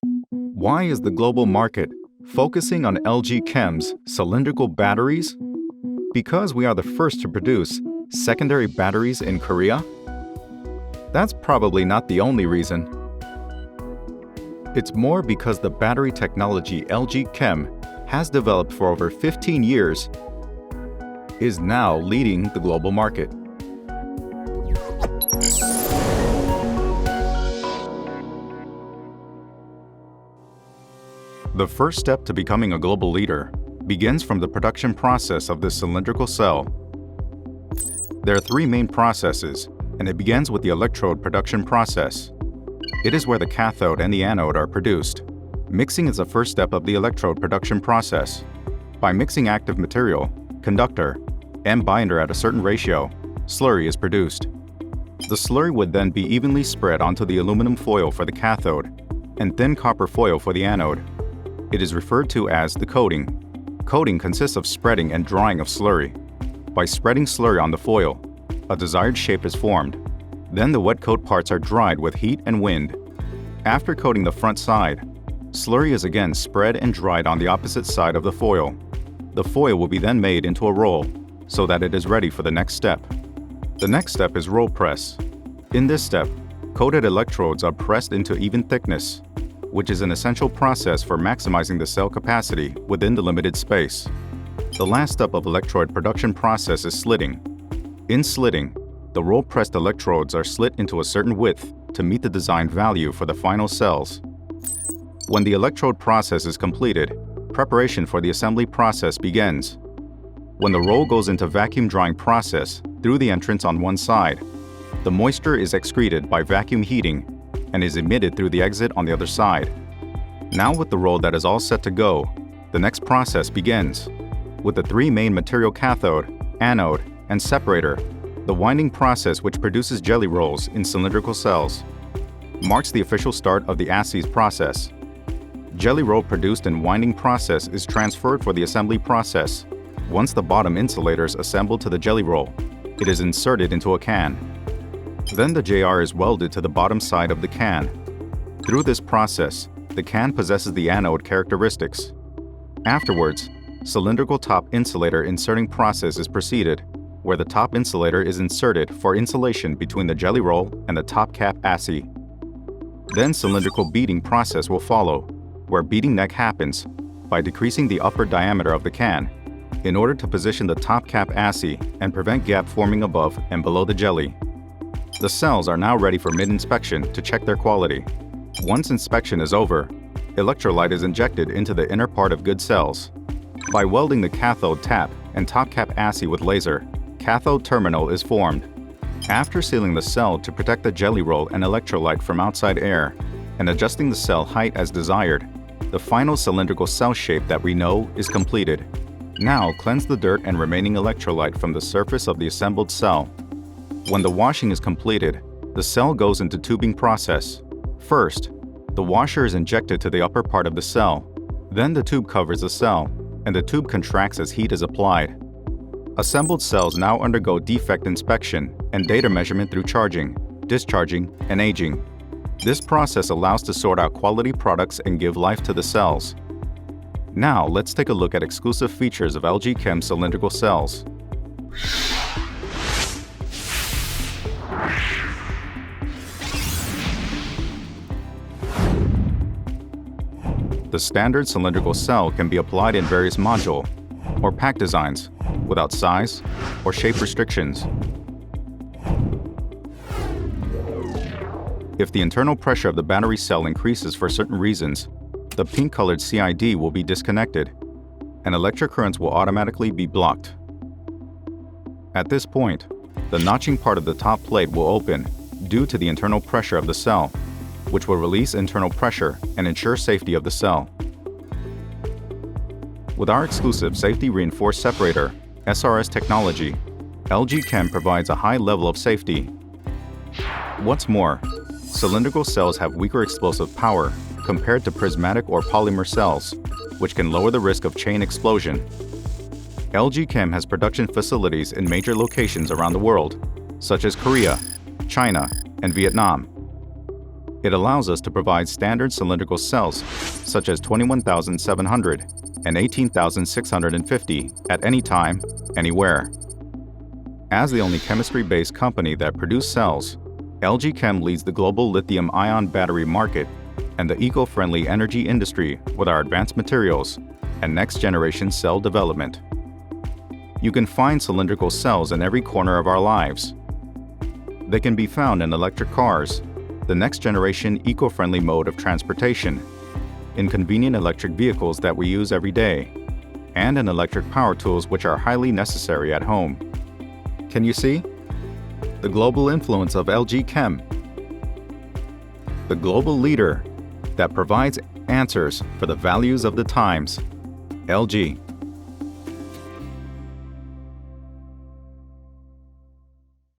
Why is the global market focusing on LG Chem's cylindrical batteries? Because we are the first to produce secondary batteries in Korea? That's probably not the only reason. It's more because the battery technology LG Chem has developed for over 15 years is now leading the global market. The first step to becoming a global leader begins from the production process of this cylindrical cell. There are three main processes, and it begins with the electrode production process. It is where the cathode and the anode are produced. Mixing is the first step of the electrode production process. By mixing active material, conductor, and binder at a certain ratio, slurry is produced. The slurry would then be evenly spread onto the aluminum foil for the cathode and thin copper foil for the anode. It is referred to as the coating. Coating consists of spreading and drying of slurry. By spreading slurry on the foil, a desired shape is formed. Then the wet coat parts are dried with heat and wind. After coating the front side, slurry is again spread and dried on the opposite side of the foil. The foil will be then made into a roll so that it is ready for the next step. The next step is roll press. In this step, coated electrodes are pressed into even thickness, which is an essential process for maximizing the cell capacity within the limited space. The last step of electrode production process is slitting. In slitting, the roll-pressed electrodes are slit into a certain width to meet the design value for the final cells. When the electrode process is completed, preparation for the assembly process begins. When the roll goes into vacuum drying process through the entrance on one side, the moisture is excreted by vacuum heating and is emitted through the exit on the other side. Now with the roll that is all set to go, the next process begins. With the three main material cathode, anode, and separator, the winding process which produces jelly rolls in cylindrical cells marks the official start of the ASEES process. Jelly roll produced in winding process is transferred for the assembly process. Once the bottom insulator is assembled to the jelly roll, it is inserted into a can. Then the JR is welded to the bottom side of the can. Through this process, the can possesses the anode characteristics. Afterwards, cylindrical top insulator inserting process is proceeded, where the top insulator is inserted for insulation between the jelly roll and the top cap ASEE. Then cylindrical beading process will follow, where beading neck happens by decreasing the upper diameter of the can in order to position the top cap ASEE and prevent gap forming above and below the jelly. The cells are now ready for mid-inspection to check their quality. Once inspection is over, electrolyte is injected into the inner part of good cells. By welding the cathode tap and top cap ASEE with laser, cathode terminal is formed. After sealing the cell to protect the jelly roll and electrolyte from outside air and adjusting the cell height as desired, the final cylindrical cell shape that we know is completed. Now cleanse the dirt and remaining electrolyte from the surface of the assembled cell. When the washing is completed, the cell goes into tubing process. First, the washer is injected to the upper part of the cell. Then the tube covers the cell, and the tube contracts as heat is applied. Assembled cells now undergo defect inspection and data measurement through charging, discharging, and aging. This process allows to sort out quality products and give life to the cells. Now let's take a look at exclusive features of LG Chem cylindrical cells. The standard cylindrical cell can be applied in various module or pack designs without size or shape restrictions. If the internal pressure of the battery cell increases for certain reasons, the pink-colored CID will be disconnected and electric currents will automatically be blocked. At this point, the notching part of the top plate will open due to the internal pressure of the cell, which will release internal pressure and ensure safety of the cell. With our exclusive safety reinforced separator, SRS technology, LG Chem provides a high level of safety. What's more, cylindrical cells have weaker explosive power compared to prismatic or polymer cells, which can lower the risk of chain explosion. LG Chem has production facilities in major locations around the world, such as Korea, China, and Vietnam. It allows us to provide standard cylindrical cells, such as 21,700 and 18,650 at any time, anywhere. As the only chemistry-based company that produces cells, LG Chem leads the global lithium-ion battery market and the eco-friendly energy industry with our advanced materials and next-generation cell development. You can find cylindrical cells in every corner of our lives. They can be found in electric cars, the next-generation eco-friendly mode of transportation, in convenient electric vehicles that we use every day, and in electric power tools which are highly necessary at home. Can you see? The global influence of LG Chem. The global leader that provides answers for the values of the times. LG.